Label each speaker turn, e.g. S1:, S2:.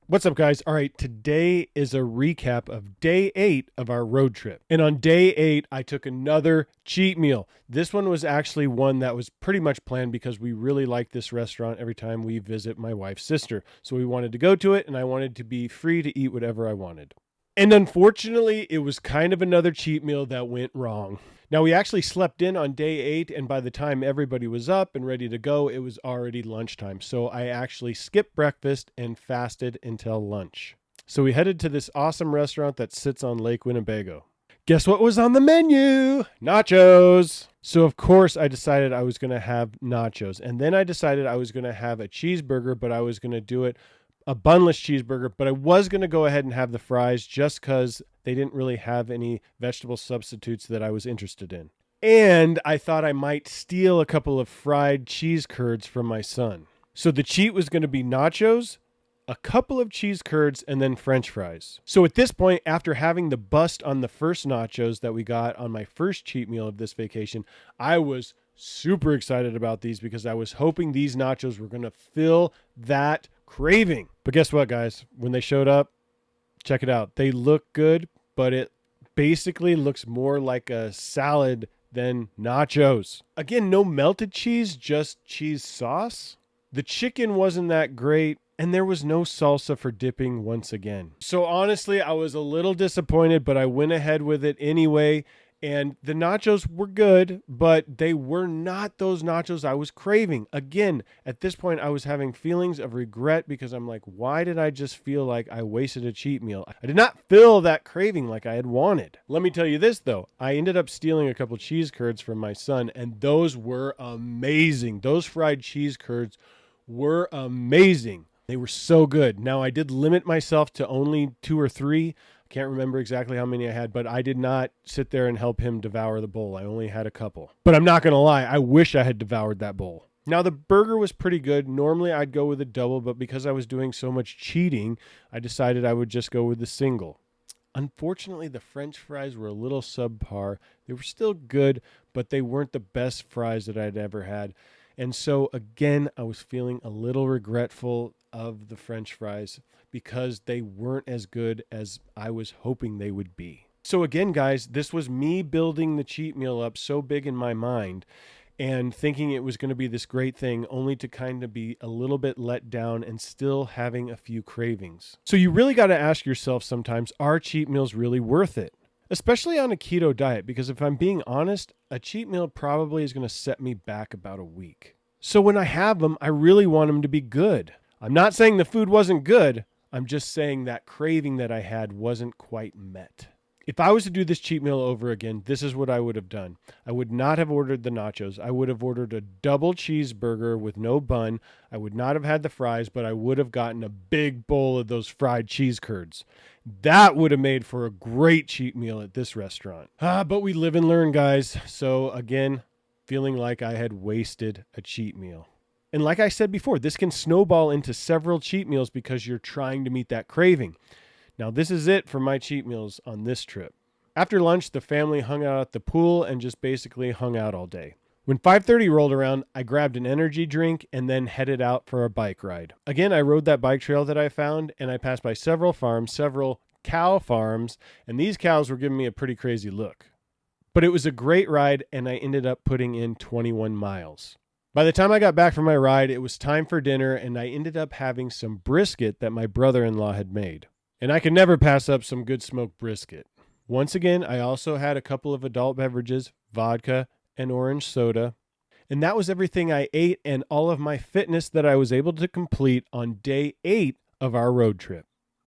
S1: What's up, guys? All right, today is a recap of day 8 of our road trip. And on day 8, I took another cheat meal. This one was actually one that was pretty much planned because we really like this restaurant every time we visit my wife's sister. So we wanted to go to it, and I wanted to be free to eat whatever I wanted. And unfortunately, it was kind of another cheat meal that went wrong. Now, we actually slept in on day 8, and by the time everybody was up and ready to go, it was already lunchtime. So I actually skipped breakfast and fasted until lunch. So we headed to this awesome restaurant that sits on Lake Winnebago. Guess what was on the menu? Nachos. So of course I decided I was going to have nachos. And then I decided I was going to have a cheeseburger, but I was going to do it a bunless cheeseburger, but I was going to go ahead and have the fries just because they didn't really have any vegetable substitutes that I was interested in. And I thought I might steal a couple of fried cheese curds from my son. So the cheat was going to be nachos, a couple of cheese curds, and then French fries. So at this point, after having the bust on the first nachos that we got on my first cheat meal of this vacation, I was super excited about these because I was hoping these nachos were going to fill that craving. But guess what, guys? When they showed up, check it out. They look good, but it basically looks more like a salad than nachos. Again, no melted cheese, just cheese sauce. The chicken wasn't that great, and there was no salsa for dipping once again. So honestly, I was a little disappointed, but I went ahead with it anyway. And the nachos were good, but they were not those nachos I was craving. Again, at this point, I was having feelings of regret because I'm like, why did I just feel like I wasted a cheat meal? I did not feel that craving like I had wanted. Let me tell you this, though. I ended up stealing a couple cheese curds from my son, and those were amazing. Those fried cheese curds were amazing. They were so good. Now, I did limit myself to only 2 or 3. Can't remember exactly how many I had, but I did not sit there and help him devour the bowl. I only had a couple. But I'm not going to lie, I wish I had devoured that bowl. Now, the burger was pretty good. Normally, I'd go with a double, but because I was doing so much cheating, I decided I would just go with the single. Unfortunately, the French fries were a little subpar. They were still good, but they weren't the best fries that I'd ever had. And so, again, I was feeling a little regretful of the French fries because they weren't as good as I was hoping they would be. So again, guys, this was me building the cheat meal up so big in my mind and thinking it was going to be this great thing, only to kind of be a little bit let down and still having a few cravings. So you really got to ask yourself sometimes, are cheat meals really worth it? Especially on a keto diet, because if I'm being honest, a cheat meal probably is going to set me back about a week. So when I have them, I really want them to be good. I'm not saying the food wasn't good. I'm just saying that craving that I had wasn't quite met. If I was to do this cheat meal over again, this is what I would have done. I would not have ordered the nachos. I would have ordered a double cheeseburger with no bun. I would not have had the fries, but I would have gotten a big bowl of those fried cheese curds. That would have made for a great cheat meal at this restaurant. But we live and learn, guys. So again, feeling like I had wasted a cheat meal. And like I said before, this can snowball into several cheat meals because you're trying to meet that craving. Now, this is it for my cheat meals on this trip. After lunch, the family hung out at the pool and just basically hung out all day. When 5:30 rolled around, I grabbed an energy drink and then headed out for a bike ride. Again, I rode that bike trail that I found, and I passed by several farms, several cow farms, and these cows were giving me a pretty crazy look. But it was a great ride, and I ended up putting in 21 miles. By the time I got back from my ride, it was time for dinner, and I ended up having some brisket that my brother-in-law had made. And I could never pass up some good smoked brisket. Once again, I also had a couple of adult beverages, vodka and orange soda. And that was everything I ate and all of my fitness that I was able to complete on day 8 of our road trip.